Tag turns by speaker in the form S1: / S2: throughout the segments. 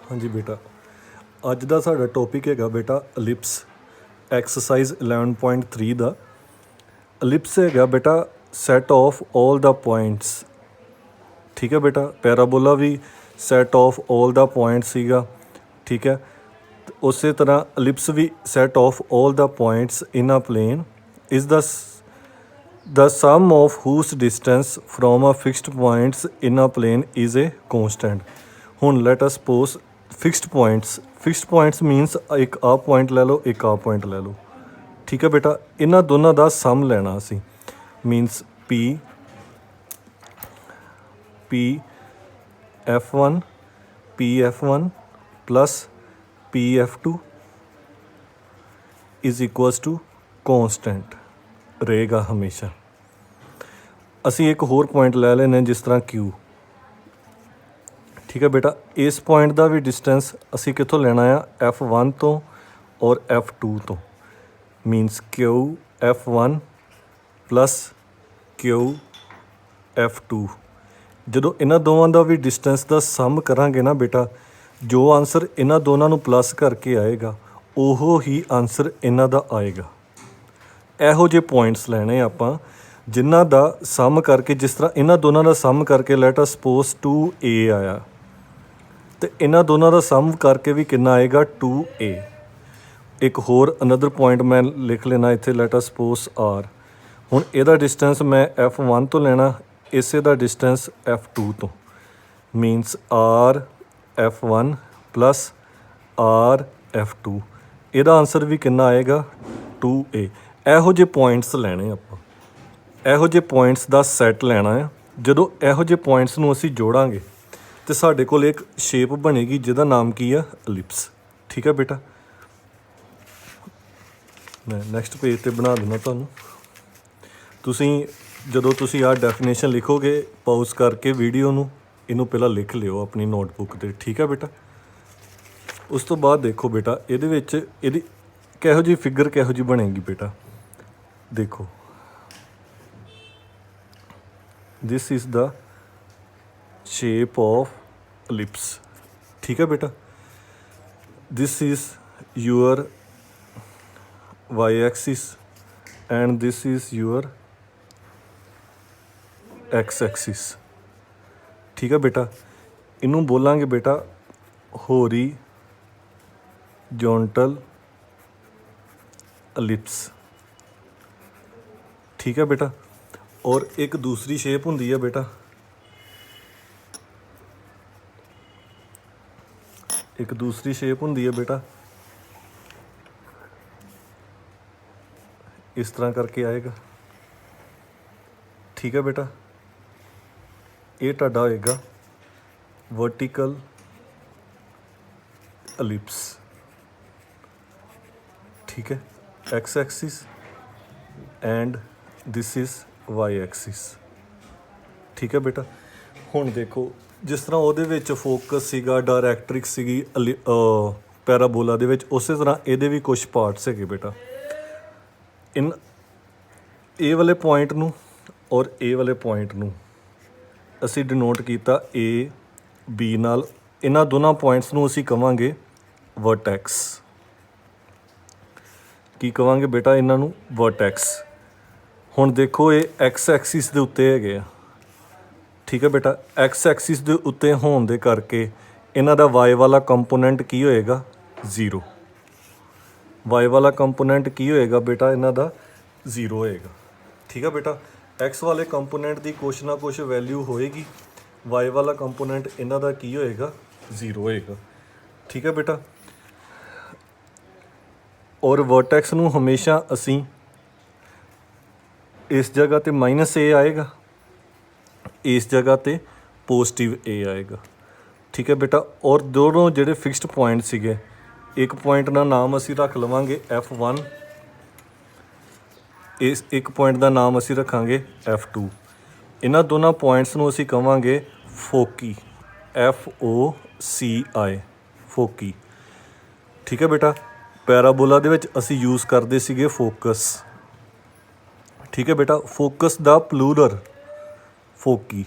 S1: हाँ जी बेटा, ਅੱਜ ਦਾ ਸਾਡਾ ਟੌਪਿਕ ਹੈਗਾ ਬੇਟਾ ਅਲਿਪਸ ਐਕਸਰਸਾਈਜ਼ 11.3 ਦਾ। ਅਲਿਪਸ ਹੈਗਾ ਬੇਟਾ set of all the points. ਠੀਕ ਹੈ ਬੇਟਾ, ਪੈਰਾਬੋਲਾ ਵੀ set of all the point ਸੀਗਾ। ਠੀਕ ਹੈ, ਉਸੇ ਤਰ੍ਹਾਂ ਅਲਿਪਸ ਵੀ set of all the points in a plane is the sum of whose distance from a fixed points in a plane is a constant। ਹੁਣ let us suppose fixed points means ਇੱਕ ਆ point ਲੈ ਲਓ, ਇੱਕ ਆ point ਲੈ ਲਓ। ਠੀਕ ਹੈ ਬੇਟਾ, ਇਹਨਾਂ ਦੋਨਾਂ ਦਾ ਸਮ ਲੈਣਾ ਅਸੀਂ। Means F1 plus F2 is equals to constant ਰਹੇਗਾ ਹਮੇਸ਼ਾ। ਅਸੀਂ ਇੱਕ ਹੋਰ ਪੁਆਇੰਟ ਲੈ ਲੈਂਦੇ ਜਿਸ ਤਰ੍ਹਾਂ Q। ਠੀਕ ਹੈ ਬੇਟਾ, ਇਸ ਪੁਆਇੰਟ ਦਾ ਵੀ ਡਿਸਟੈਂਸ ਅਸੀਂ ਕਿੱਥੋਂ ਲੈਣਾ ਆ? F1 ਤੋਂ ਔਰ F2 ਤੋਂ। Means QF1 plus QF2। ਜਦੋਂ ਇਹਨਾਂ ਦੋਵਾਂ ਦਾ ਵੀ ਡਿਸਟੈਂਸ ਦਾ ਸਮ ਕਰਾਂਗੇ ਨਾ ਬੇਟਾ, ਜੋ ਆਨਸਰ ਇਹਨਾਂ ਦੋਨਾਂ ਨੂੰ ਪਲੱਸ ਕਰਕੇ ਆਏਗਾ ਉਹ ਹੀ ਆਨਸਰ ਇਹਨਾਂ ਦਾ ਆਏਗਾ। ਇਹੋ ਜਿਹੇ ਪੁਆਇੰਟਸ ਲੈਣੇ ਆਪਾਂ ਜਿਨ੍ਹਾਂ ਦਾ ਸਮ ਕਰਕੇ, ਜਿਸ ਤਰ੍ਹਾਂ ਇਹਨਾਂ ਦੋਨਾਂ ਦਾ ਸਮ ਕਰਕੇ ਲੈਟ ਅਸ ਸਪੋਜ਼ 2A ਆਇਆ, ਅਤੇ ਇਹਨਾਂ ਦੋਨਾਂ ਦਾ ਸਮ ਕਰਕੇ ਵੀ ਕਿੰਨਾ ਆਏਗਾ? 2A। ਇੱਕ ਹੋਰ ਅਨਦਰ ਪੁਆਇੰਟ ਮੈਂ ਲਿਖ ਲੈਣਾ ਇੱਥੇ, ਲੈਟ ਅਸ ਸਪੋਜ਼ R। ਹੁਣ ਇਹਦਾ ਡਿਸਟੈਂਸ ਮੈਂ F1 ਤੋਂ ਲੈਣਾ, ਇਸੇ ਦਾ ਡਿਸਟੈਂਸ F2 ਤੋਂ। Means RF1 plus RF2। ਇਹਦਾ ਆਨਸਰ ਵੀ ਕਿੰਨਾ ਆਏਗਾ? 2A। ਇਹੋ ਜਿਹੇ ਪੁਆਇੰਟਸ ਲੈਣੇ ਆਪਾਂ, ਇਹੋ ਜਿਹੇ ਪੁਆਇੰਟਸ ਦਾ ਸੈੱਟ ਲੈਣਾ ਆ। ਜਦੋਂ ਇਹੋ ਜਿਹੇ ਪੁਆਇੰਟਸ ਨੂੰ ਅਸੀਂ ਜੋੜਾਂਗੇ ਤਾਂ ਸਾਡੇ ਕੋਲ ਇੱਕ ਸ਼ੇਪ ਬਣੇਗੀ ਜਿਹਦਾ ਨਾਮ ਕੀ ਆ? ਅਲਿਪਸ। ਠੀਕ ਹੈ ਬੇਟਾ, ਮੈਂ ਨੈਕਸਟ ਪੇਜ 'ਤੇ ਬਣਾ ਦਿੰਦਾ ਤੁਹਾਨੂੰ। ਜਦੋਂ ਤੁਸੀਂ ਆਹ ਡੈਫੀਨੇਸ਼ਨ ਲਿਖੋਗੇ, ਪਾਊਜ਼ ਕਰਕੇ ਵੀਡੀਓ ਨੂੰ, ਇਹਨੂੰ ਪਹਿਲਾਂ ਲਿਖ ਲਿਓ ਆਪਣੀ ਨੋਟਬੁੱਕ 'ਤੇ। ਠੀਕ ਹੈ ਬੇਟਾ, ਉਸ ਤੋਂ ਬਾਅਦ ਦੇਖੋ ਬੇਟਾ ਇਹਦੇ ਵਿੱਚ ਇਹਦੀ ਕਿਹੋ ਜਿਹੀ ਫਿਗਰ ਕਿਹੋ ਜਿਹੀ ਬਣੇਗੀ ਬੇਟਾ। ਦੇਖੋ, this is the shape of ellipse. ਠੀਕ ਹੈ ਬੇਟਾ, this is your y axis and this is your x axis। ਠੀਕ ਹੈ ਬੇਟਾ, ਇਹਨੂੰ ਬੋਲਾਂਗੇ ਬੇਟਾ ਹੋਰੀਜ਼ੋਨਟਲ ਅਲਿਪਸ। ਠੀਕ ਹੈ ਬੇਟਾ, ਔਰ ਇੱਕ ਦੂਸਰੀ ਸ਼ੇਪ ਹੁੰਦੀ ਹੈ ਬੇਟਾ, ਇੱਕ ਦੂਸਰੀ ਸ਼ੇਪ ਹੁੰਦੀ ਹੈ ਬੇਟਾ, ਇਸ ਤਰ੍ਹਾਂ ਕਰਕੇ ਆਏਗਾ। ਠੀਕ ਹੈ ਬੇਟਾ, ਇਹ ਤੁਹਾਡਾ ਹੋਏਗਾ ਵਰਟੀਕਲ ਅਲਿਪਸ। ਠੀਕ ਹੈ, x Axis and this is y Axis. ਠੀਕ ਹੈ ਬੇਟਾ, ਹੁਣ ਦੇਖੋ ਜਿਸ ਤਰ੍ਹਾਂ ਉਹਦੇ ਵਿੱਚ ਫੋਕਸ ਸੀਗਾ, ਡਾਇਰੈਕਟ੍ਰਿਕਸ ਸੀਗੀ ਪੈਰਾਬੋਲਾ ਦੇ ਵਿੱਚ, ਉਸੇ ਤਰ੍ਹਾਂ ਇਹਦੇ ਵੀ ਕੁਛ ਪਾਰਟਸ ਹੈਗੇ ਬੇਟਾ। ਇਹ ਵਾਲੇ ਪੁਆਇੰਟ ਨੂੰ ਔਰ ਇਹ ਵਾਲੇ ਪੁਆਇੰਟ ਨੂੰ ਅਸੀਂ ਡਿਨੋਟ ਕੀਤਾ AB ਨਾਲ। ਇਹਨਾਂ ਦੋਨਾਂ ਪੁਆਇੰਟਸ ਨੂੰ ਅਸੀਂ ਕਵਾਂਗੇ ਵਰਟੈਕਸ। ਕੀ ਕਵਾਂਗੇ ਬੇਟਾ ਇਹਨਾਂ ਨੂੰ? ਵਰਟੈਕਸ। ਹੁਣ ਦੇਖੋ ਇਹ x ਐਕਸਿਸ ਦੇ ਉੱਤੇ ਹੈਗੇ ਆ। ਠੀਕ ਹੈ ਬੇਟਾ, x ਐਕਸਿਸ ਦੇ ਉੱਤੇ ਹੋਣ ਦੇ ਕਰਕੇ ਇਹਨਾਂ ਦਾ y ਵਾਲਾ ਕੰਪੋਨੈਂਟ ਕੀ ਹੋਏਗਾ? 0। y ਵਾਲਾ ਕੰਪੋਨੈਂਟ ਕੀ ਹੋਏਗਾ ਬੇਟਾ? ਇਹਨਾਂ ਦਾ 0 ਹੋਏਗਾ। ਠੀਕ ਹੈ ਬੇਟਾ, x ਵਾਲੇ ਕੰਪੋਨੈਂਟ ਦੀ ਕੁਛ ਨਾ ਕੁਛ ਵੈਲਿਊ ਹੋਏਗੀ, y ਵਾਲਾ ਕੰਪੋਨੈਂਟ ਇਹਨਾਂ ਦਾ ਕੀ ਹੋਏਗਾ? 0 ਹੋਏਗਾ। ਠੀਕ ਹੈ ਬੇਟਾ, ਔਰ ਵਰਟੈਕਸ ਨੂੰ ਹਮੇਸ਼ਾ ਅਸੀਂ ਇਸ ਜਗ੍ਹਾ 'ਤੇ -A ਆਏਗਾ, ਇਸ ਜਗ੍ਹਾ 'ਤੇ ਪੋਜ਼ੀਟਿਵ A ਆਏਗਾ। ਠੀਕ ਹੈ ਬੇਟਾ, ਔਰ ਦੋਨੋਂ ਜਿਹੜੇ ਫਿਕਸਡ ਪੁਆਇੰਟ ਸੀਗੇ, ਇੱਕ ਪੁਆਇੰਟ ਦਾ ਨਾਮ ਅਸੀਂ ਰੱਖ ਲਵਾਂਗੇ F1, ਇਸ ਇੱਕ ਪੁਆਇੰਟ ਦਾ ਨਾਮ ਅਸੀਂ ਰੱਖਾਂਗੇ F2। ਇਹਨਾਂ ਦੋਨਾਂ ਪੁਆਇੰਟਸ ਨੂੰ ਅਸੀਂ ਕਵਾਂਗੇ ਫੋਕੀ, FOCI, ਫੋਕੀ। ਠੀਕ ਹੈ ਬੇਟਾ, ਪੈਰਾਬੋਲਾ ਦੇ ਵਿੱਚ ਅਸੀਂ ਯੂਜ਼ ਕਰਦੇ ਸੀਗੇ ਫੋਕਸ। ਠੀਕ ਹੈ ਬੇਟਾ, ਫੋਕਸ ਦਾ ਪਲੂਰਲ ਫੋਕੀ।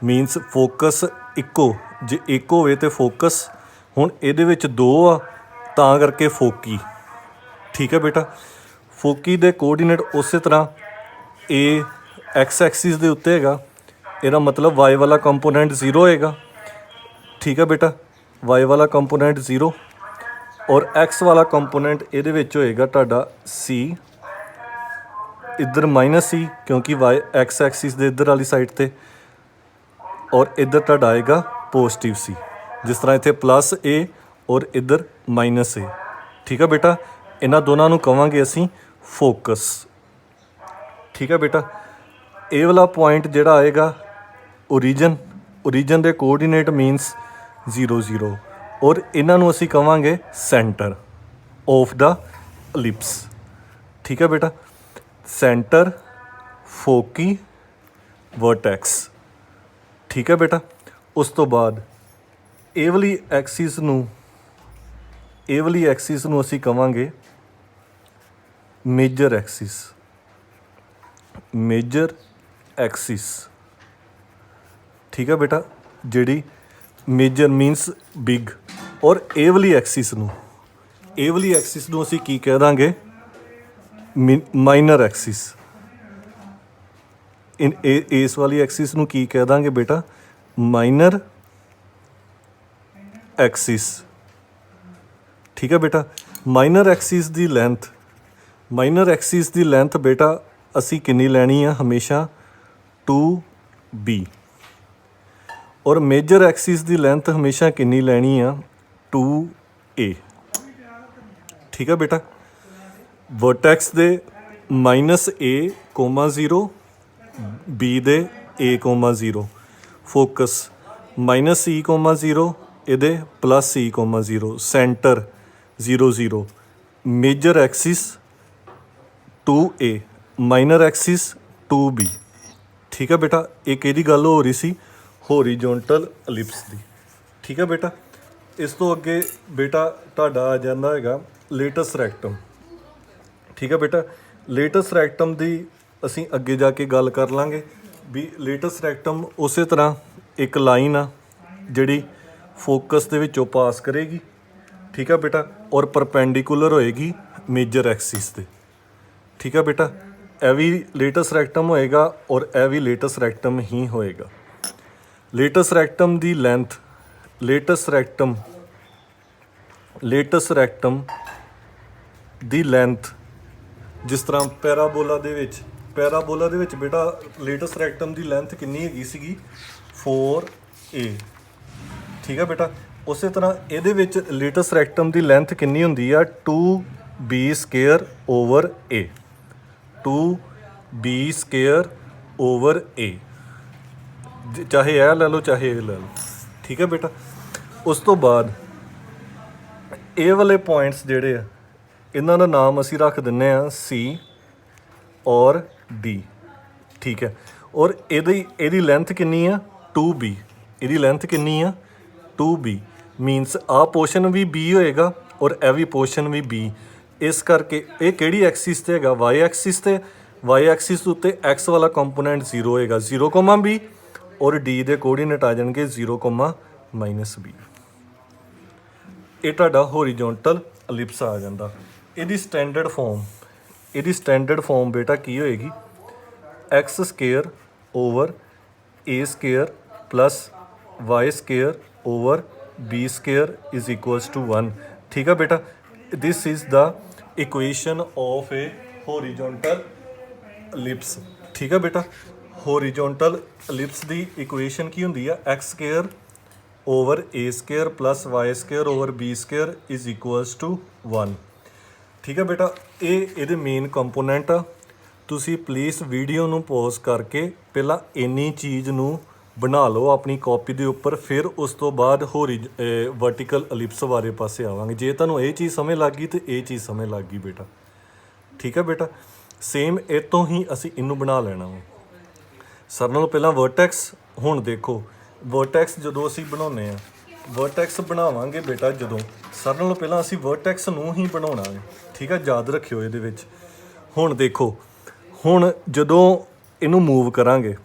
S1: ਮੀਨਸ ਫੋਕਸ ਇੱਕੋ, ਜੇ ਇੱਕ ਹੋਵੇ ਤਾਂ ਫੋਕਸ, ਹੁਣ ਇਹਦੇ ਵਿੱਚ 2 ਆ ਤਾਂ ਕਰਕੇ ਫੋਕੀ। ਠੀਕ ਹੈ ਬੇਟਾ, ਫੋਕੀ ਦੇ ਕੋਆਰਡੀਨੇਟ ਉਸੇ ਤਰ੍ਹਾਂ ਇਹ ਐਕਸ ਐਕਸਿਸ ਦੇ ਉੱਤੇ ਹੈਗਾ, ਇਹਦਾ ਮਤਲਬ ਵਾਈ ਵਾਲਾ ਕੰਪੋਨੈਂਟ 0 ਹੋਏਗਾ। ਠੀਕ ਹੈ ਬੇਟਾ, ਵਾਈ ਵਾਲਾ ਕੰਪੋਨੈਂਟ 0 ਔਰ ਐਕਸ ਵਾਲਾ ਕੰਪੋਨੈਂਟ ਇਹਦੇ ਵਿੱਚ ਹੋਏਗਾ ਤੁਹਾਡਾ ਸੀ, ਇੱਧਰ -c ਕਿਉਂਕਿ ਵਾਈ ਐਕਸ ਐਕਸਿਸ ਦੇ ਇੱਧਰ ਵਾਲੀ ਸਾਈਡ 'ਤੇ, ਔਰ ਇੱਧਰ ਤੁਹਾਡਾ ਆਏਗਾ ਪੋਜ਼ਿਟਿਵ ਸੀ, ਜਿਸ ਤਰ੍ਹਾਂ ਇੱਥੇ +a ਔਰ ਇੱਧਰ -a। ਠੀਕ ਹੈ ਬੇਟਾ, ਇਹਨਾਂ ਦੋਨਾਂ ਨੂੰ ਕਹਾਂਗੇ ਅਸੀਂ ਫੋਕਸ। ਠੀਕ ਹੈ ਬੇਟਾ, ਇਹ ਵਾਲਾ ਪੁਆਇੰਟ ਜਿਹੜਾ ਆਏਗਾ ਓਰੀਜਨ ਦੇ ਕੋਆਰਡੀਨੇਟ ਮੀਨਸ 0 0 ਔਰ ਇਹਨਾਂ ਨੂੰ ਅਸੀਂ ਕਹਾਂਗੇ ਸੈਂਟਰ ਆਫ ਦਾ ਐਲਿਪਸ। ਠੀਕ ਹੈ ਬੇਟਾ, ਸੈਂਟਰ, ਫੋਕੀ, ਵਰਟੈਕਸ। ਠੀਕ ਹੈ ਬੇਟਾ, ਉਸ ਤੋਂ ਬਾਅਦ ਇਹ ਵਾਲੀ ਐਕਸਿਸ ਨੂੰ ਅਸੀਂ ਕਹਾਂਗੇ ਮੇਜਰ ਐਕਸਿਸ। ਠੀਕ ਹੈ ਬੇਟਾ, ਜਿਹੜੀ ਮੇਜਰ ਮੀਨਸ ਬਿਗ, ਔਰ ਇਹ ਵਾਲੀ ਐਕਸਿਸ ਨੂੰ ਅਸੀਂ ਕੀ ਕਹਿ ਦਾਂਗੇ, ਮਾਈਨਰ ਐਕਸਿਸ। ਇਸ ਵਾਲੀ ਐਕਸਿਸ ਨੂੰ ਕੀ ਕਹਿ ਦਾਂਗੇ ਬੇਟਾ, ਮਾਈਨਰ ਐਕਸਿਸ। ਠੀਕ ਹੈ ਬੇਟਾ, ਮਾਈਨਰ ਐਕਸਿਸ ਦੀ ਲੈਂਥ ਬੇਟਾ ਅਸੀਂ ਕਿੰਨੀ ਲੈਣੀ ਆ, ਹਮੇਸ਼ਾ 2b, ਔਰ ਮੇਜਰ ਐਕਸਿਸ ਦੀ ਲੈਂਥ ਹਮੇਸ਼ਾ ਕਿੰਨੀ ਲੈਣੀ ਆ, 2a। ਠੀਕ ਹੈ ਬੇਟਾ, ਵਰਟੈਕਸ ਦੇ -a, 0, b ਦੇ a, 0, ਫੋਕਸ -c, 0, ਇਹਦੇ +c, 0, centre 0 0, major Axis 2a, minor Axis 2b। ਠੀਕ ਹੈ ਬੇਟਾ, ਇੱਕ ਇਹਦੀ ਗੱਲ ਹੋ ਰਹੀ ਸੀ ਹੋਰੀਜ਼ੋਨਟਲ ਐਲਿਪਸ ਦੀ। ਠੀਕ ਹੈ ਬੇਟਾ, ਇਸ ਤੋਂ ਅੱਗੇ ਬੇਟਾ ਤੁਹਾਡਾ ਆ ਜਾਂਦਾ ਹੈਗਾ ਲੇਟਸ ਰੈਕਟਮ। ਠੀਕ ਹੈ ਬੇਟਾ, ਲੇਟਸ ਰੈਕਟਮ ਦੀ ਅਸੀਂ ਅੱਗੇ ਜਾ ਕੇ ਗੱਲ ਕਰ ਲਾਂਗੇ ਵੀ ਲੇਟਸ ਰੈਕਟਮ ਉਸੇ ਤਰ੍ਹਾਂ ਇੱਕ ਲਾਈਨ ਆ ਜਿਹੜੀ ਫੋਕਸ ਦੇ ਵਿੱਚੋਂ ਪਾਸ ਕਰੇਗੀ। ਠੀਕ ਹੈ ਬੇਟਾ, ਔਰ ਪਰਪੈਂਡੀਕੂਲਰ ਹੋਏਗੀ ਮੇਜਰ ਐਕਸਿਸ 'ਤੇ। ਠੀਕ ਹੈ ਬੇਟਾ, ਇਹ ਵੀ ਲੇਟਸ ਰੈਕਟਮ ਹੋਏਗਾ ਔਰ ਇਹ ਵੀ ਲੇਟਸ ਰੈਕਟਮ ਹੀ ਹੋਏਗਾ। ਲੇਟਸ ਰੈਕਟਮ ਦੀ ਲੈਂਥ ਜਿਸ ਤਰ੍ਹਾਂ ਪੈਰਾਬੋਲਾ ਦੇ ਵਿੱਚ ਬੇਟਾ ਲੇਟਸ ਰੈਕਟਮ ਦੀ ਲੈਂਥ ਕਿੰਨੀ ਹੈਗੀ ਸੀਗੀ, 4a। ਠੀਕ ਹੈ ਬੇਟਾ, ਉਸੇ ਤਰ੍ਹਾਂ ਇਹਦੇ ਵਿੱਚ ਲੇਟਸ ਰੈਕਟਮ ਦੀ ਲੈਂਥ ਕਿੰਨੀ ਹੁੰਦੀ ਆ, 2b² over a, 2b² over a, ਚਾਹੇ ਇਹ ਲੈ ਲਓ ਚਾਹੇ ਇਹ ਲੈ ਲਓ। ਠੀਕ ਹੈ ਬੇਟਾ, ਉਸ ਤੋਂ ਬਾਅਦ ਇਹ ਵਾਲੇ ਪੁਆਇੰਟਸ ਜਿਹੜੇ ਆ ਇਹਨਾਂ ਦਾ ਨਾਮ ਅਸੀਂ ਰੱਖ ਦਿੰਦੇ ਆ C ਔਰ D। ਠੀਕ ਹੈ, ਔਰ ਇਹਦੀ ਲੈਂਥ ਕਿੰਨੀ ਆ, 2b, ਇਹਦੀ ਲੈਂਥ ਕਿੰਨੀ ਆ, 2b, ਮੀਨਸ ਆਹ ਪੋਰਸ਼ਨ ਵੀ b ਹੋਏਗਾ ਔਰ ਇਹ ਵੀ ਪੋਰਸ਼ਨ ਵੀ b। ਇਸ ਕਰਕੇ ਇਹ ਕਿਹੜੀ ਐਕਸਿਸ 'ਤੇ ਹੈਗਾ, y ਐਕਸਿਸ 'ਤੇ। y ਐਕਸਿਸ ਉੱਤੇ x ਵਾਲਾ ਕੰਪੋਨੈਂਟ 0 ਹੋਏਗਾ, 0,b, ਔਰ d ਦੇ ਕੋਆਰਡੀਨੇਟ ਆ ਜਾਣਗੇ 0,-b। ਇਹ ਤੁਹਾਡਾ ਹੋਰੀਜ਼ੋਨਟਲ ਐਲਿਪਸ ਆ ਜਾਂਦਾ। ਇਹਦੀ ਸਟੈਂਡਰਡ ਫਾਰਮ ਬੇਟਾ ਕੀ ਹੋਏਗੀ, x² over a² plus y² over b² is equals to 1। ਠੀਕ ਹੈ ਬੇਟਾ, this is the equation of a horizontal ellipse. ਠੀਕ ਹੈ ਬੇਟਾ, ਹੋਰੀਜ਼ੋਨਟਲ ਐਲਿਪਸ ਦੀ ਇਕੁਏਸ਼ਨ ਕੀ ਹੁੰਦੀ ਆ, x² over a² plus y² over b² is equals to 1। ਠੀਕ ਹੈ ਬੇਟਾ, ਇਹ ਇਹਦੇ ਮੇਨ ਕੰਪੋਨੈਂਟ ਆ। ਤੁਸੀਂ ਪਲੀਜ਼ ਵੀਡੀਓ ਨੂੰ ਪੌਜ਼ ਕਰਕੇ ਪਹਿਲਾਂ ਇੰਨੀ ਚੀਜ਼ ਨੂੰ ਬਣਾ ਲਓ ਆਪਣੀ ਕਾਪੀ ਦੇ ਉੱਪਰ, ਫਿਰ ਉਸ ਤੋਂ ਬਾਅਦ ਵਰਟੀਕਲ ਐਲਿਪਸ ਬਾਰੇ ਪਾਸੇ ਆਵਾਂਗੇ। ਜੇ ਤੁਹਾਨੂੰ ਇਹ ਚੀਜ਼ ਸਮਝ ਲੱਗ ਗਈ ਤੇ ਇਹ ਚੀਜ਼ ਸਮਝ ਲੱਗ ਗਈ ਬੇਟਾ। ਠੀਕ ਹੈ ਬੇਟਾ, ਸੇਮ ਇਹ ਤੋਂ ਹੀ ਅਸੀਂ ਇਹਨੂੰ ਬਣਾ ਲੈਣਾ ਵਾ। ਸਰ ਨਾਲੋਂ ਪਹਿਲਾਂ ਵਰਟੈਕਸ। ਹੁਣ ਦੇਖੋ ਵਰਟੈਕਸ ਜਦੋਂ ਅਸੀਂ ਬਣਾਉਂਦੇ ਆ, ਵਰਟੈਕਸ ਬਣਾਵਾਂਗੇ ਬੇਟਾ ਜਦੋਂ, ਸਰ ਨਾਲੋਂ ਪਹਿਲਾਂ ਅਸੀਂ ਵਰਟੈਕਸ ਨੂੰ ਹੀ ਬਣਾਉਣਾ ਹੈ। ਠੀਕ ਹੈ, ਯਾਦ ਰੱਖਿਓ ਇਹਦੇ ਵਿੱਚ। ਹੁਣ ਦੇਖੋ, ਹੁਣ ਜਦੋਂ ਇਹਨੂੰ ਮੂਵ ਕਰਾਂਗੇ,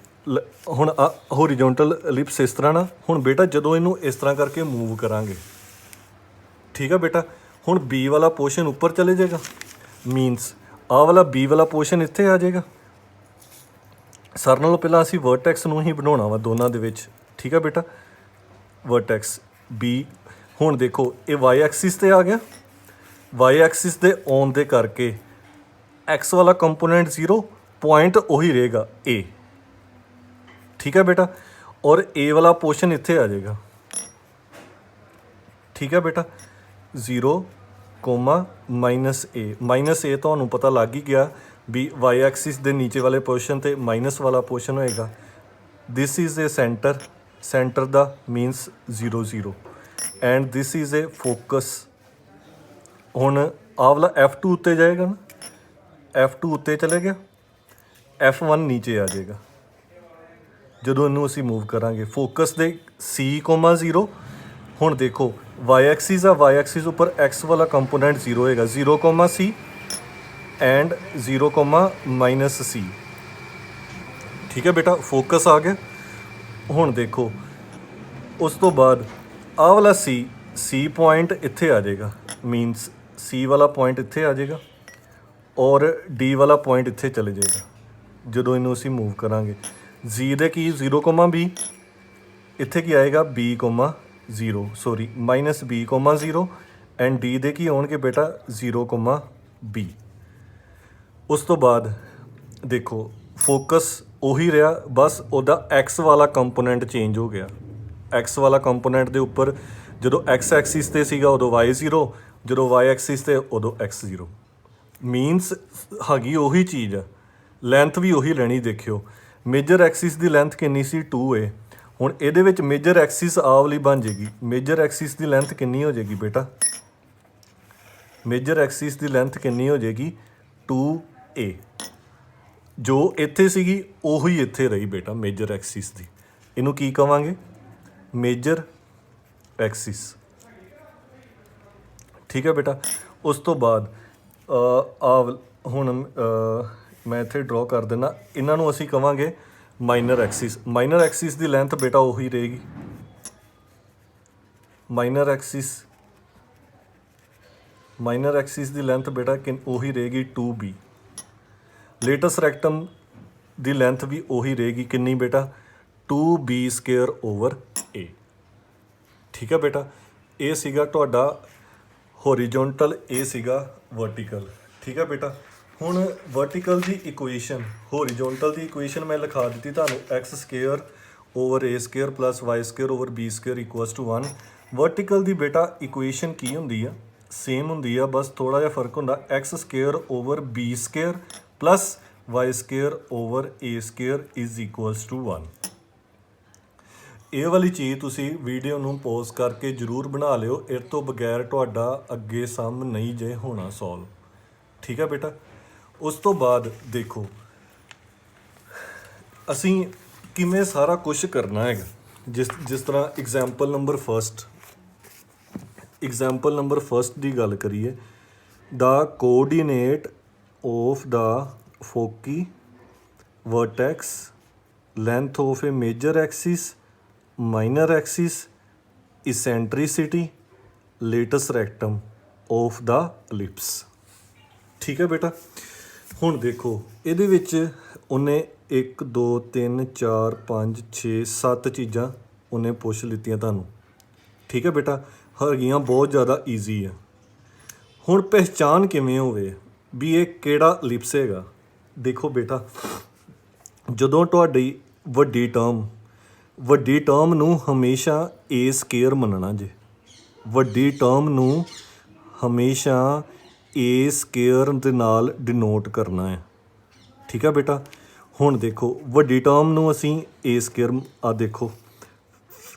S1: ਹੁਣ ਹੋਰੀਜ਼ੋਨਟਲ ਐਲਿਪਸ ਇਸ ਤਰ੍ਹਾਂ ਨਾ, ਹੁਣ ਬੇਟਾ ਜਦੋਂ ਇਹਨੂੰ ਇਸ ਤਰ੍ਹਾਂ ਕਰਕੇ ਮੂਵ ਕਰਾਂਗੇ, ठीक है बेटा। हुण बी वाला पोर्शन उपर चले जाएगा, मीनस आ वाला बी वाला पोर्शन इत्थे आ जाएगा। सारे नालों पहलां असीं वर्टैक्स नूं ही बनाउणा वा दोनां दे विच, ठीक है बेटा। वर्टैक्स बी, हुण देखो ये वाई एक्सिस ते आ गया, वाई एक्सिस दे आउण दे करके एक्स वाला कंपोनेंट 0, पॉइंट उही रहेगा ए, ठीक है बेटा। और ए वाला पोर्शन इत्थे आ जाएगा, ठीक है बेटा। 0, माइनस ए तुहानूं पता लग ही गया भी वाई एक्सिस दे नीचे वाले पोर्शन ते माइनस वाला पोर्शन होएगा। This is a centre, centre the means 0 0 and this is a focus. हुण आ वाला F2 उत्ते जाएगा ना, F2 उत्ते चले गया, F1 नीचे आ जाएगा ਜਦੋਂ ਇਹਨੂੰ ਅਸੀਂ मूव करांगे। फोकस दे C, 0। ਹੁਣ देखो वाई एक्सिस आ, वाई एक्सिस उपर एक्स वाला कंपोनेंट 0 होएगा, 0, C एंड 0, -C, ठीक है बेटा। फोकस आ गया। हुण देखो उस तो बाद आ वाला सी पॉइंट इत्थे आ जाएगा, मीनस C वाला पॉइंट इत्थे आ जाएगा और D वाला पॉइंट इत्थे चले जाएगा ਜਦੋਂ ਇਹਨੂੰ ਅਸੀਂ मूव करांगे। जी दे की 0, B, इत्थे की आएगा B, 0, sorry -B, 0 and D दे की आउणगे बेटा 0, B। उस तो बाद देखो फोकस उही रहा, बस उहदा एक्स वाला कंपोनेंट चेंज हो गया। एक्स वाला कंपोनेंट दे उपर जदों एक्स एक्सिस ते सीगा उदों वाई 0, जदों वाई एक्सिस ते उदों एक्स 0, मीनस हैगी उही चीज़ आ, लैंथ भी उही रहनी। देखियो मेजर एक्सिस की लैंथ कितनी सी 2A, हुण इहदे विच मेजर एक्सिस आ वाली बन जाएगी। मेजर एक्सिस की लैंथ कितनी हो जाएगी बेटा, मेजर एक्सिस की लैंथ कितनी हो जाएगी 2A। जो इत्थे सीगी उही इत्थे रही बेटा मेजर एक्सिस की, इनू की कवांगे मेजर एक्सिस, ठीक है बेटा। उस तो बाद हुण मैं इत्थे ड्रॉ कर देना, इन्हां नूं असीं कवांगे माइनर एक्सिस। माइनर एक्सिस की लैंथ बेटा उही रहेगी, माइनर एक्सिस की लैंथ बेटा उही रहेगी 2B। लेटस रैक्टम की लैंथ भी उही रहेगी, कितनी बेटा 2B²/A, ठीक है बेटा। ये सीगा तुहाडा होरीजोनटल, ये सीगा वर्टिकल, ठीक है बेटा। हुण वर्टिकल की इक्वेशन, होरीजोनटल की इक्वेशन मैं लिखा दी तुहानूं x² / A² + y² / B² = 1। Vertical की बेटा इक्वेशन की हुंदी आ, सेम हुंदी आ, बस थोड़ा जिहा फर्क हुंदा, x² / B² + y² / A² = 1। ਇਹ ਵਾਲੀ ਚੀਜ਼ ਤੁਸੀਂ ਵੀਡੀਓ ਨੂੰ ਪੌਜ਼ ਕਰਕੇ ਜ਼ਰੂਰ ਬਣਾ ਲਿਓ, ਇਹ ਤੋਂ ਬਗੈਰ ਤੁਹਾਡਾ ਅੱਗੇ ਸਮ ਨਹੀਂ ਜੇ ਹੋਣਾ ਸੋਲਵ, ਠੀਕ ਹੈ ਬੇਟਾ। ਉਸ ਤੋਂ ਬਾਅਦ ਦੇਖੋ ਅਸੀਂ ਕਿਵੇਂ ਸਾਰਾ ਕੁਝ ਕਰਨਾ ਹੈਗਾ। ਜਿਸ ਤਰ੍ਹਾਂ ਐਗਜ਼ਾਮਪਲ ਨੰਬਰ ਫਸਟ ਦੀ ਗੱਲ ਕਰੀਏ, the coordinate of the foci vertex, length of a major axis, minor axis, eccentricity, latus rectum of the ellipse, ठीक है बेटा। हुण देखो इहदे विच उन्हें 1 2 3 4 5 6 7 चीज़ां उन्हें पुछ लित्तियां तुहानूं, ठीक है बेटा, हैगियां बहुत ज़्यादा ईजी है। हुण पहचान किवें होवे भी ये किहड़ा एलिप्स हैगा। देखो बेटा ਜਦੋਂ ਤੁਹਾਡੀ ਵੱਡੀ ਟਰਮ ਨੂੰ ਹਮੇਸ਼ਾ A² ਮੰਨਣਾ ਜੇ, ਵੱਡੀ ਟਰਮ ਨੂੰ ਹਮੇਸ਼ਾ A² ਦੇ ਨਾਲ ਡਿਨੋਟ ਕਰਨਾ ਹੈ, ਠੀਕ ਹੈ ਬੇਟਾ। ਹੁਣ ਦੇਖੋ ਵੱਡੀ ਟਰਮ ਨੂੰ ਅਸੀਂ A² ਆ ਦੇਖੋ,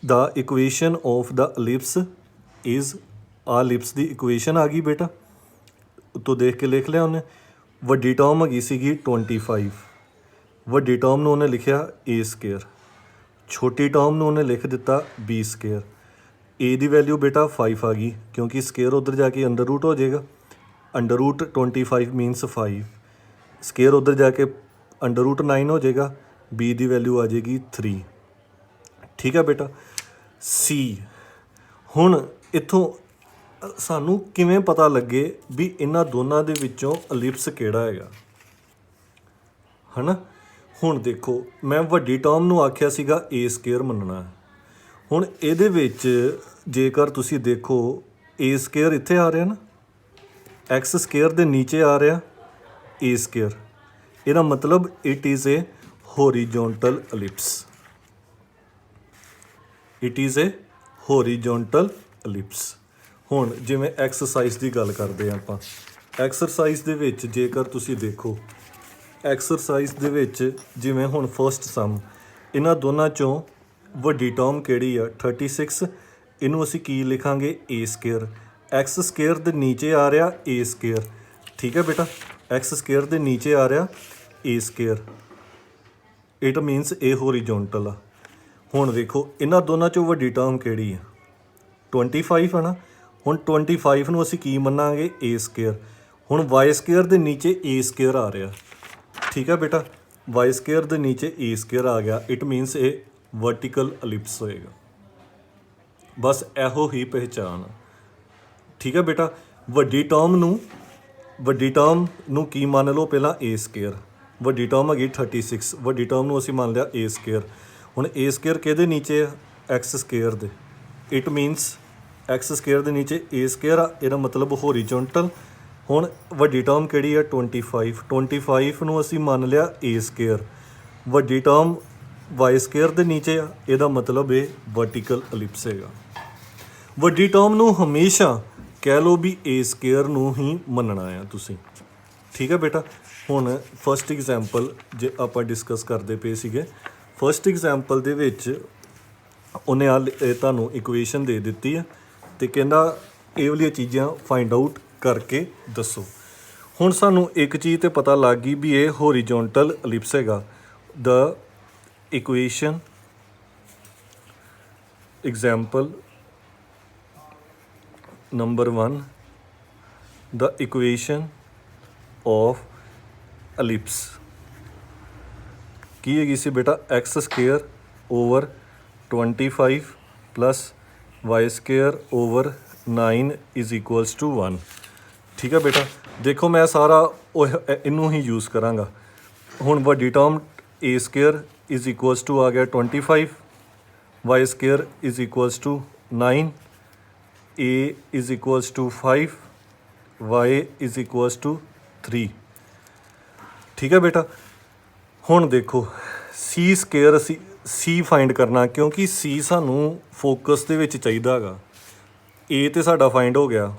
S1: ਦਾ ਇਕੁਏਸ਼ਨ ਆਫ ਦਾ ਐਲਿਪਸ ਇਜ਼, ਆ ਐਲਿਪਸ ਦੀ ਇਕੁਏਸ਼ਨ ਆ ਗਈ ਬੇਟਾ, ਉੱਤੋਂ ਦੇਖ ਕੇ ਲਿਖ ਲਿਆ ਉਹਨੇ। ਵੱਡੀ ਟਰਮ ਹੈਗੀ ਸੀਗੀ 25, ਵੱਡੀ ਟਰਮ ਨੂੰ ਉਹਨੇ ਲਿਖਿਆ A², ਛੋਟੀ ਟਰਮ ਨੂੰ ਉਹਨੇ ਲਿਖ ਦਿੱਤਾ B²। A ਦੀ ਵੈਲਿਊ ਬੇਟਾ 5 ਆ ਗਈ, ਕਿਉਂਕਿ ਸਕੇਅਰ ਉੱਧਰ ਜਾ ਕੇ ਅੰਡਰ ਰੂਟ ਹੋ ਜਾਏਗਾ, √25 ਮੀਨਸ 5, ਸਕੇਅਰ ਉੱਧਰ ਜਾ ਕੇ √9 ਹੋ ਜਾਏਗਾ, B ਦੀ ਵੈਲਿਊ ਆ ਜਾਏਗੀ 3, ਠੀਕ ਹੈ ਬੇਟਾ। C ਹੁਣ ਇੱਥੋਂ ਸਾਨੂੰ ਕਿਵੇਂ ਪਤਾ ਲੱਗੇ ਵੀ ਇਹਨਾਂ ਦੋਨਾਂ ਦੇ ਵਿੱਚੋਂ ਐਲਿਪਸ ਕਿਹੜਾ ਹੈਗਾ, ਹੈ ਨਾ। ਹੁਣ ਦੇਖੋ ਮੈਂ ਵੱਡੀ ਟਰਮ ਨੂੰ ਆਖਿਆ ਸੀਗਾ ਏ ਸਕੇਅਰ ਮੰਨਣਾ। ਹੁਣ ਇਹਦੇ ਵਿੱਚ ਜੇਕਰ ਤੁਸੀਂ ਦੇਖੋ ਏ ਸਕੇਅਰ ਇੱਥੇ ਆ ਰਿਹਾ ਨਾ, ਐਕਸ ਸਕੇਅਰ ਦੇ ਨੀਚੇ ਆ ਰਿਹਾ ਏ ਸਕੇਅਰ, ਇਹਦਾ ਮਤਲਬ it is a horizontal ellipse. It is a horizontal ellipse. ਹੁਣ ਜਿਵੇਂ ਐਕਸਰਸਾਈਜ਼ ਦੀ ਗੱਲ ਕਰਦੇ ਹਾਂ ਆਪਾਂ, ਐਕਸਰਸਾਈਜ਼ ਦੇ ਵਿੱਚ ਜੇਕਰ ਤੁਸੀਂ ਦੇਖੋ, ਐਕਸਰਸਾਈਜ਼ ਦੇ ਵਿੱਚ ਜਿਵੇਂ ਹੁਣ ਫਸਟ ਸਮ, ਇਹਨਾਂ ਦੋਨਾਂ 'ਚੋਂ ਵੱਡੀ ਟਰਮ ਕਿਹੜੀ ਆ 36, ਇਹਨੂੰ ਅਸੀਂ ਕੀ ਲਿਖਾਂਗੇ ਏ ਸਕੇਅਰ। ਐਕਸ ਸਕੇਅਰ ਦੇ ਨੀਚੇ ਆ ਰਿਹਾ ਏ ਸਕੇਅਰ, ਠੀਕ ਹੈ ਬੇਟਾ, ਐਕਸ ਸਕੇਅਰ ਦੇ ਨੀਚੇ ਆ ਰਿਹਾ ਏ ਸਕੇਅਰ, ਇਟ ਮੀਨਸ ਏ ਹੋਰੀਜੋਨਟਲ ਆ। ਹੁਣ ਵੇਖੋ ਇਹਨਾਂ ਦੋਨਾਂ 'ਚੋਂ ਵੱਡੀ ਟਰਮ ਕਿਹੜੀ ਆ 25 ਹੈ ਨਾ। ਹੁਣ 25 ਨੂੰ ਅਸੀਂ ਕੀ ਮੰਨਾਂਗੇ ਏ ਸਕੇਅਰ। ਹੁਣ ਵਾਈ ਸਕੇਅਰ ਦੇ ਨੀਚੇ ਏ ਸਕੇਅਰ ਆ ਰਿਹਾ, ਠੀਕ ਹੈ ਬੇਟਾ, ਵਾਈ ਸਕੇਅਰ ਦੇ ਨੀਚੇ ਏ ਸਕੇਅਰ ਆ ਗਿਆ, ਇਟ ਮੀਨਸ ਇਹ ਵਰਟੀਕਲ ਐਲਿਪਸ ਹੋਏਗਾ। ਬਸ ਇਹੋ ਹੀ ਪਹਿਚਾਣ, ਠੀਕ ਹੈ ਬੇਟਾ। ਵੱਡੀ ਟਰਮ ਨੂੰ ਕੀ ਮੰਨ ਲਓ ਪਹਿਲਾਂ ਏ ਸਕੇਅਰ, ਵੱਡੀ ਟਰਮ ਹੈਗੀ 36, ਵੱਡੀ ਟਰਮ ਨੂੰ ਅਸੀਂ ਮੰਨ ਲਿਆ ਏ ਸਕੇਅਰ। ਹੁਣ ਏ ਸਕੇਅਰ ਕਿਹਦੇ ਨੀਚੇ ਆ ਐਕਸ ਸਕੇਅਰ ਦੇ, ਇਟ ਮੀਨਸ ਐਕਸ ਸਕੇਅਰ ਦੇ ਨੀਚੇ ਏ ਸਕੇਅਰ ਆ, ਇਹਦਾ ਮਤਲਬ ਹੋਰੀਜੋਨਟਲ। ਹੁਣ ਵੱਡੀ ਟਰਮ ਕਿਹੜੀ ਆ 25 ਨੂੰ ਅਸੀਂ ਮੰਨ ਲਿਆ ਏ ਸਕੇਅਰ, ਵੱਡੀ ਟਰਮ ਵਾਈ ਸਕੇਅਰ ਦੇ ਨੀਚੇ ਆ, ਇਹਦਾ ਮਤਲਬ ਇਹ ਵਰਟੀਕਲ ਐਲਿਪਸ ਹੈਗਾ। ਵੱਡੀ ਟਰਮ ਨੂੰ ਹਮੇਸ਼ਾ ਕਹਿ ਲਓ ਵੀ ਏ ਸਕੇਅਰ ਨੂੰ ਹੀ ਮੰਨਣਾ ਆ ਤੁਸੀਂ, ਠੀਕ ਹੈ ਬੇਟਾ। ਹੁਣ ਫਸਟ ਐਗਜ਼ਾਮਪਲ ਜੇ ਆਪਾਂ ਡਿਸਕਸ ਕਰਦੇ ਪਏ ਸੀਗੇ, ਫਸਟ ਐਗਜ਼ਾਮਪਲ ਦੇ ਵਿੱਚ ਉਹਨੇ ਤੁਹਾਨੂੰ ਇਕੁਏਸ਼ਨ ਦੇ ਦਿੱਤੀ ਆ ਅਤੇ ਕਹਿੰਦਾ ਇਹ ਵਾਲੀਆਂ ਚੀਜ਼ਾਂ ਫਾਈਂਡ ਆਊਟ ਕਰਕੇ ਦੱਸੋ। ਹੁਣ ਸਾਨੂੰ ਇੱਕ ਚੀਜ਼ ਤੇ ਪਤਾ ਲੱਗ ਗਈ ਵੀ ਇਹ ਹੋਰੀਜੋਨਟਲ ਐਲਿਪਸ ਹੈਗਾ। The equation example number 1, the equation of ellipse ਕੀ ਹੈਗੀ ਸੀ ਬੇਟਾ, x square over 25 plus y square over 9 is equals to 1, ਠੀਕ ਹੈ ਬੇਟਾ। ਦੇਖੋ ਮੈਂ ਸਾਰਾ ਇਹਨੂੰ ਹੀ ਯੂਜ਼ ਕਰਾਂਗਾ। ਹੁਣ ਵੱਡੀ term a square is equals to ਆ ਗਿਆ 25, y square is equals to 9, a is equals to 5, y is equals to 3, ਠੀਕ ਹੈ ਬੇਟਾ। ਹੁਣ ਦੇਖੋ ਸੀ ਸਕੇਅਰ ਅਸੀਂ ਸੀ ਫਾਈਂਡ ਕਰਨਾ, ਕਿਉਂਕਿ ਸੀ ਸਾਨੂੰ ਫੋਕਸ ਦੇ ਵਿੱਚ ਚਾਹੀਦਾ ਹੈਗਾ। ਏ ਤੇ ਸਾਡਾ ਫਾਈਂਡ ਹੋ ਗਿਆ,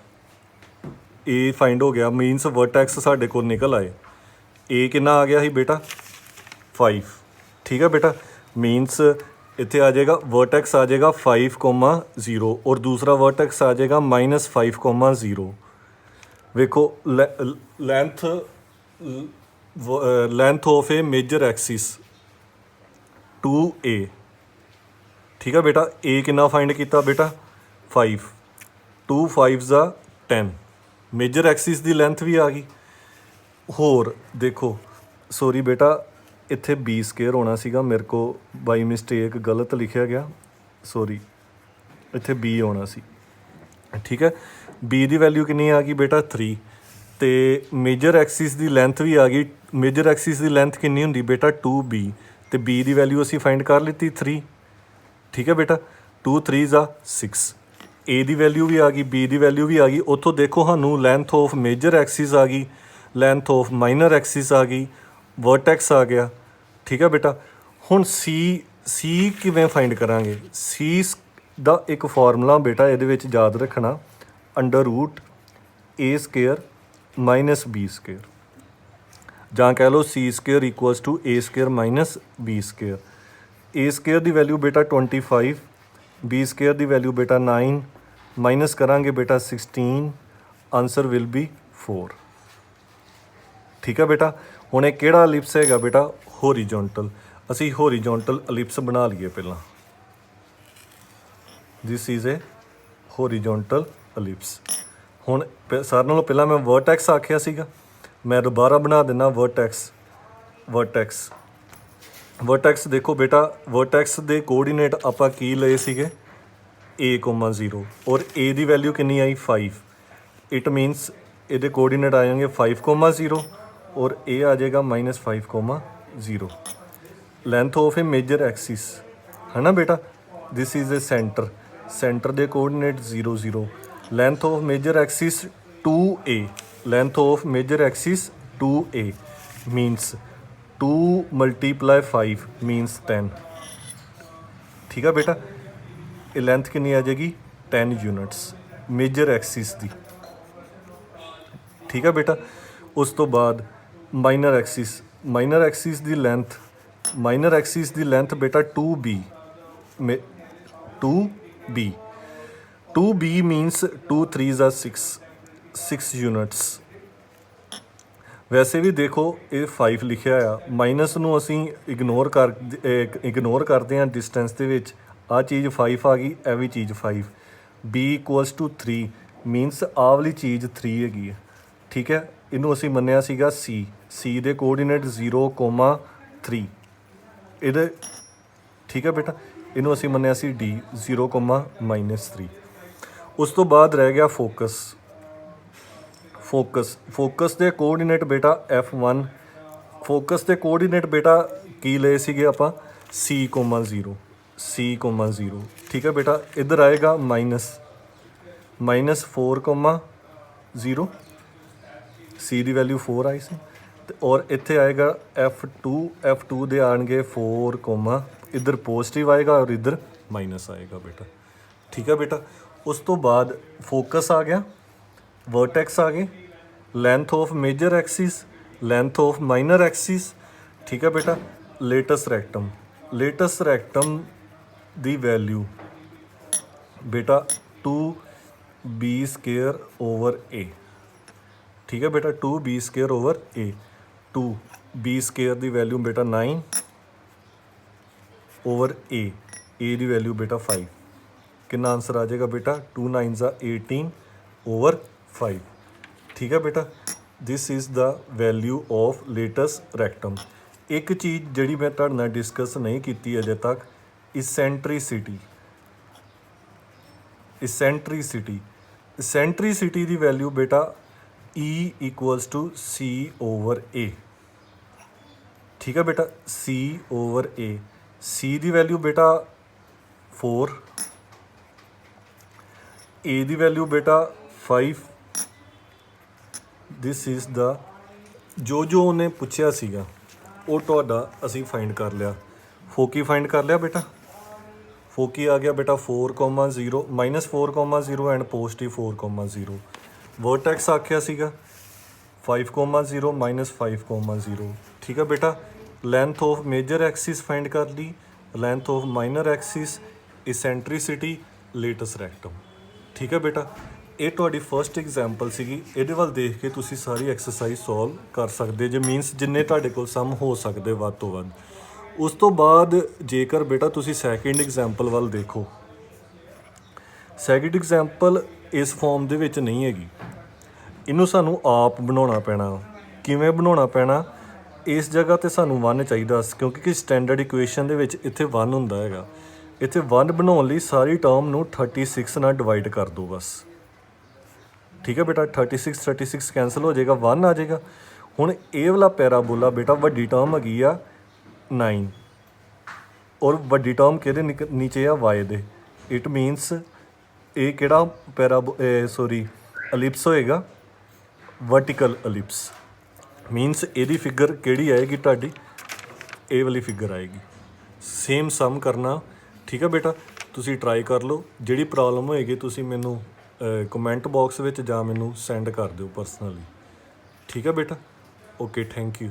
S1: ਏ ਫਾਈਂਡ ਹੋ ਗਿਆ ਮੀਨਸ ਵਰਟੈਕਸ ਸਾਡੇ ਕੋਲ ਨਿਕਲ ਆਏ। ਏ ਕਿੰਨਾ ਆ ਗਿਆ ਸੀ ਬੇਟਾ 5, ਠੀਕ ਹੈ ਬੇਟਾ, ਮੀਨਸ ਇੱਥੇ ਆ ਜਾਏਗਾ ਵਰਟੈਕਸ ਆ ਜਾਏਗਾ 5,0 ਔਰ ਦੂਸਰਾ ਵਰਟੈਕਸ ਆ ਜਾਏਗਾ -5,0। ਵੇਖੋ length of A major Axis 2a, ਠੀਕ ਹੈ ਬੇਟਾ। ਏ ਕਿੰਨਾ ਫਾਈਂਡ ਕੀਤਾ ਬੇਟਾ 5, 2 5 10, ਮੇਜਰ ਐਕਸਿਸ ਦੀ ਲੈਂਥ ਵੀ ਆ ਗਈ। ਹੋਰ ਦੇਖੋ ਸੋਰੀ ਬੇਟਾ ਇੱਥੇ ਬੀ ਸਕੇਅਰ ਹੋਣਾ ਸੀਗਾ, ਮੇਰੇ ਕੋ ਬਾਈ ਮਿਸਟੇਕ ਗਲਤ ਲਿਖਿਆ ਗਿਆ, ਸੋਰੀ ਇੱਥੇ ਬੀ ਆਉਣਾ ਸੀ, ਠੀਕ ਹੈ। ਬੀ ਦੀ ਵੈਲਿਊ ਕਿੰਨੀ ਆ ਗਈ ਬੇਟਾ 3, ਅਤੇ ਮੇਜਰ ਐਕਸਿਸ ਦੀ ਲੈਂਥ ਵੀ ਆ ਗਈ। ਮੇਜਰ ਐਕਸਿਸ ਦੀ ਲੈਂਥ ਕਿੰਨੀ ਹੁੰਦੀ ਬੇਟਾ 2b, ਅਤੇ ਬੀ ਦੀ ਵੈਲਿਊ ਅਸੀਂ ਫਾਈਂਡ ਕਰ ਲਿੱਤੀ 3, ਠੀਕ ਹੈ ਬੇਟਾ। 2 3 6, ਏ ਦੀ ਵੈਲਿਊ ਵੀ ਆ ਗਈ, ਬੀ ਦੀ ਵੈਲਿਊ ਵੀ ਆ ਗਈ। ਉੱਥੋਂ ਦੇਖੋ ਸਾਨੂੰ ਲੈਂਥ ਆਫ ਮੇਜਰ ਐਕਸਿਸ ਆ ਗਈ, ਲੈਂਥ ਆਫ ਮਾਈਨਰ ਐਕਸਿਸ ਆ ਗਈ, ਵਰਟੈਕਸ ਆ ਗਿਆ, ਠੀਕ ਹੈ ਬੇਟਾ। ਹੁਣ ਸੀ ਕਿਵੇਂ ਫਾਈਂਡ ਕਰਾਂਗੇ, ਸੀ ਦਾ ਇੱਕ ਫਾਰਮੂਲਾ ਬੇਟਾ ਇਹਦੇ ਵਿੱਚ ਯਾਦ ਰੱਖਣਾ, √a square minus b square, ਜਾਂ ਕਹਿ ਲਓ c square equals to a square minus b square. a square ਦੀ ਵੈਲਿਊ ਬੇਟਾ 25, b ਸਕੇਅਰ ਦੀ ਵੈਲਿਊ ਬੇਟਾ 9, ਮਾਈਨਸ ਕਰਾਂਗੇ ਬੇਟਾ 16, ਆਨਸਰ ਵਿਲ ਬੀ 4, ਠੀਕ ਹੈ ਬੇਟਾ। ਹੁਣ ਇਹ ਕਿਹੜਾ ਐਲਿਪਸ ਹੈਗਾ ਬੇਟਾ ਹੋਰੀਜੋਨਟਲ। ਅਸੀਂ ਹੋਰੀਜੋਨਟਲ ਐਲਿਪਸ ਬਣਾ ਲਈਏ ਪਹਿਲਾਂ। This is a horizontal ellipse. ਹੁਣ ਸਾਰਿਆਂ ਨਾਲੋਂ ਪਹਿਲਾਂ ਮੈਂ ਵਰਟੈਕਸ ਆਖਿਆ ਸੀਗਾ, ਮੈਂ ਦੁਬਾਰਾ ਬਣਾ ਦਿੰਦਾ ਵਰਟੈਕਸ ਦੇਖੋ ਬੇਟਾ, ਵਰਟੈਕਸ ਦੇ ਕੋਆਰਡੀਨੇਟ ਆਪਾਂ ਕੀ ਲਏ ਸੀਗੇ a,0 और a ਦੀ ਵੈਲਿਊ ਕਿੰਨੀ ਆਈ 5। ਇਟ ਮੀਨਸ ਇਹਦੇ ਕੋਆਰਡੀਨੇਟ ਆ ਜਾਣਗੇ 5,0 ਔਰ ਇਹ ਆ ਜਾਏਗਾ -5,0। Length of A major Axis ਹੈ ਨਾ ਬੇਟਾ, ਦਿਸ ਇਜ਼ ਏ ਸੈਂਟਰ ਦੇ coordinate 0 0। Length of major Axis 2a, length of major Axis 2a means 2 × 5 means 10। ਠੀਕ ਆ ਬੇਟਾ, ਇਹ ਲੈਂਥ ਕਿੰਨੀ ਆ ਜਾਏਗੀ 10 ਯੂਨਿਟਸ ਮੇਜਰ ਐਕਸਿਸ ਦੀ। ਠੀਕ ਆ ਬੇਟਾ, ਉਸ ਤੋਂ ਬਾਅਦ ਮਾਈਨਰ ਐਕਸਿਸ ਦੀ ਲੈਂਥ ਬੇਟਾ 2b 2b ਮੀਨਸ 2 3 6 ਯੂਨਿਟਸ। ਵੈਸੇ ਵੀ ਦੇਖੋ ਇਹ 5 ਲਿਖਿਆ ਆ, ਮਾਈਨਸ ਨੂੰ ਅਸੀਂ ਇਗਨੋਰ ਕਰਦੇ ਹਾਂ ਡਿਸਟੈਂਸ ਦੇ ਵਿੱਚ। ਆਹ ਚੀਜ਼ 5 ਆ ਗਈ, ਇਹ ਵੀ ਚੀਜ਼ 5। b = 3 ਮੀਨਸ ਆਹ ਵਾਲੀ ਚੀਜ਼ 3 ਹੈਗੀ ਹੈ। ਠੀਕ ਹੈ, ਇਹਨੂੰ ਅਸੀਂ ਮੰਨਿਆ ਸੀਗਾ c ਦੇ ਕੋਆਰਡੀਨੇਟ 0,3 ਇਹਦੇ। ਠੀਕ ਹੈ ਬੇਟਾ, ਇਹਨੂੰ ਅਸੀਂ ਮੰਨਿਆ ਸੀ d 0,-3। ਉਸ ਤੋਂ ਬਾਅਦ ਰਹਿ ਗਿਆ ਫੋਕਸ ਦੇ ਕੋਆਰਡੀਨੇਟ ਬੇਟਾ f1। ਫੋਕਸ ਦੇ ਕੋਆਰਡੀਨੇਟ ਬੇਟਾ ਕੀ ਲਏ ਸੀਗੇ ਆਪਾਂ c,0। ਠੀਕ ਹੈ ਬੇਟਾ, ਇੱਧਰ ਆਏਗਾ -4,0, c ਦੀ ਵੈਲਿਊ 4 ਆਈ ਸੀ, ਅਤੇ ਔਰ ਇੱਥੇ ਆਏਗਾ f2 ਦੇ ਆਉਣਗੇ 4, ਇੱਧਰ ਪੋਜ਼ੀਟਿਵ ਆਏਗਾ ਔਰ ਇੱਧਰ ਮਾਈਨਸ ਆਏਗਾ ਬੇਟਾ। ਠੀਕ ਹੈ ਬੇਟਾ, ਉਸ ਤੋਂ ਬਾਅਦ ਫੋਕਸ ਆ ਗਿਆ, ਵਰਟੈਕਸ ਆ ਗਏ, length of major Axis, length of minor Axis. ਠੀਕ ਹੈ ਬੇਟਾ, ਲੇਟਸ ਰੈਕਟਮ ਦੀ ਵੈਲਿਊ ਬੇਟਾ 2b²/a। ਠੀਕ ਹੈ ਬੇਟਾ, 2b²/a। 2b² ਦੀ ਵੈਲਿਊ ਬੇਟਾ 9/a ਦੀ ਵੈਲਿਊ ਬੇਟਾ 5। ਕਿੰਨਾ ਆਂਸਰ ਆ ਜਾਏਗਾ ਬੇਟਾ 2 9 18/5। ਠੀਕ ਹੈ ਬੇਟਾ, this is the value of latus rectum. ਇੱਕ ਚੀਜ਼ ਜਿਹੜੀ ਮੈਂ ਤੁਹਾਡੇ ਨਾਲ ਡਿਸਕਸ ਨਹੀਂ ਕੀਤੀ ਅਜੇ ਤੱਕ, ਇਸੈਂਟਰੀਸਿਟੀ ਦੀ ਵੈਲਿਊ ਬੇਟਾ E = c/a। ਠੀਕ ਹੈ ਬੇਟਾ, c/a। c ਦੀ ਵੈਲਿਊ ਬੇਟਾ 4, a ਦੀ ਵੈਲਿਊ ਬੇਟਾ 5। ਦਿਸ ਇਜ਼ ਦਾ ਜੋ ਉਹਨੇ ਪੁੱਛਿਆ ਸੀਗਾ ਉਹ ਤੁਹਾਡਾ ਅਸੀਂ ਫਾਈਂਡ ਕਰ ਲਿਆ। ਫੋਕੀ ਫਾਈਂਡ ਕਰ ਲਿਆ ਬੇਟਾ, ਫੋਕੀ ਆ ਗਿਆ ਬੇਟਾ 4,0 -4,0 ਐਂਡ +4,0। ਵਰਟੈਕਸ ਆਖਿਆ ਸੀਗਾ 5,0 -5,0। ਠੀਕ ਹੈ ਬੇਟਾ, length of major axis find ਕਰ ਲਈ, length of minor axis, eccentricity, latus rectum. ਠੀਕ ਹੈ ਬੇਟਾ, ਇਹ ਤੁਹਾਡੀ ਫਸਟ ਐਗਜ਼ਾਮਪਲ ਸੀਗੀ। ਇਹਦੇ ਵੱਲ ਦੇਖ ਕੇ ਤੁਸੀਂ ਸਾਰੀ ਐਕਸਰਸਾਈਜ਼ ਸੋਲਵ ਕਰ ਸਕਦੇ ਜੇ, ਮੀਨਸ ਜਿੰਨੇ ਤੁਹਾਡੇ ਕੋਲ ਸਮ ਹੋ ਸਕਦੇ ਵੱਧ ਤੋਂ ਵੱਧ। ਉਸ ਤੋਂ ਬਾਅਦ ਜੇਕਰ ਬੇਟਾ ਤੁਸੀਂ ਸੈਕਿੰਡ ਐਗਜ਼ਾਮਪਲ ਵੱਲ ਦੇਖੋ, ਸੈਕਿੰਡ ਐਗਜ਼ਾਮਪਲ ਇਸ ਫਾਰਮ ਦੇ ਵਿੱਚ ਨਹੀਂ ਹੈਗੀ, ਇਹਨੂੰ ਸਾਨੂੰ ਆਪ ਬਣਾਉਣਾ ਪੈਣਾ। ਕਿਵੇਂ ਬਣਾਉਣਾ ਪੈਣਾ, ਇਸ ਜਗ੍ਹਾ 'ਤੇ ਸਾਨੂੰ 1 ਚਾਹੀਦਾ, ਕਿਉਂਕਿ ਕਿ ਸਟੈਂਡਰਡ ਇਕੁਏਸ਼ਨ ਦੇ ਵਿੱਚ ਇੱਥੇ 1 ਹੁੰਦਾ ਹੈਗਾ। ਇੱਥੇ 1 ਬਣਾਉਣ ਲਈ ਸਾਰੀ ਟਰਮ ਨੂੰ 36 ਨਾਲ ਡਿਵਾਈਡ ਕਰ ਦਿਓ ਬਸ। ਠੀਕ ਹੈ ਬੇਟਾ, 36 ਕੈਂਸਲ ਹੋ ਜਾਏਗਾ, 1 ਆ ਜਾਏਗਾ। ਹੁਣ ਇਹ ਵਾਲਾ ਪੈਰਾਬੋਲਾ ਬੇਟਾ ਵੱਡੀ ਟਰਮ ਹੈਗੀ ਆ 9, ਔਰ ਵੱਡੀ ਟਰਮ ਕਿਹਦੇ ਨੀਚੇ ਆ y ਦੇ। ਇਟ ਮੀਨਸ ਇਹ ਕਿਹੜਾ ਅਲਿਪਸ ਹੋਏਗਾ, ਵਰਟੀਕਲ ਅਲਿਪਸ। ਮੀਨਸ ਇਹਦੀ ਫਿਗਰ ਕਿਹੜੀ ਆਏਗੀ ਤੁਹਾਡੀ, ਇਹ ਵਾਲੀ ਫਿਗਰ ਆਏਗੀ। ਸੇਮ ਸਮ ਕਰਨਾ। ਠੀਕ ਹੈ ਬੇਟਾ, ਤੁਸੀਂ ਟਰਾਈ ਕਰ ਲਓ। ਜਿਹੜੀ ਪ੍ਰੋਬਲਮ ਹੋਏਗੀ ਤੁਸੀਂ ਮੈਨੂੰ ਕਮੈਂਟ ਬਾਕਸ ਵਿੱਚ ਜਾਂ ਮੈਨੂੰ ਸੈਂਡ ਕਰ ਦਿਓ ਪਰਸਨਲੀ। ਠੀਕ ਹੈ ਬੇਟਾ, ਓਕੇ, ਥੈਂਕ ਯੂ।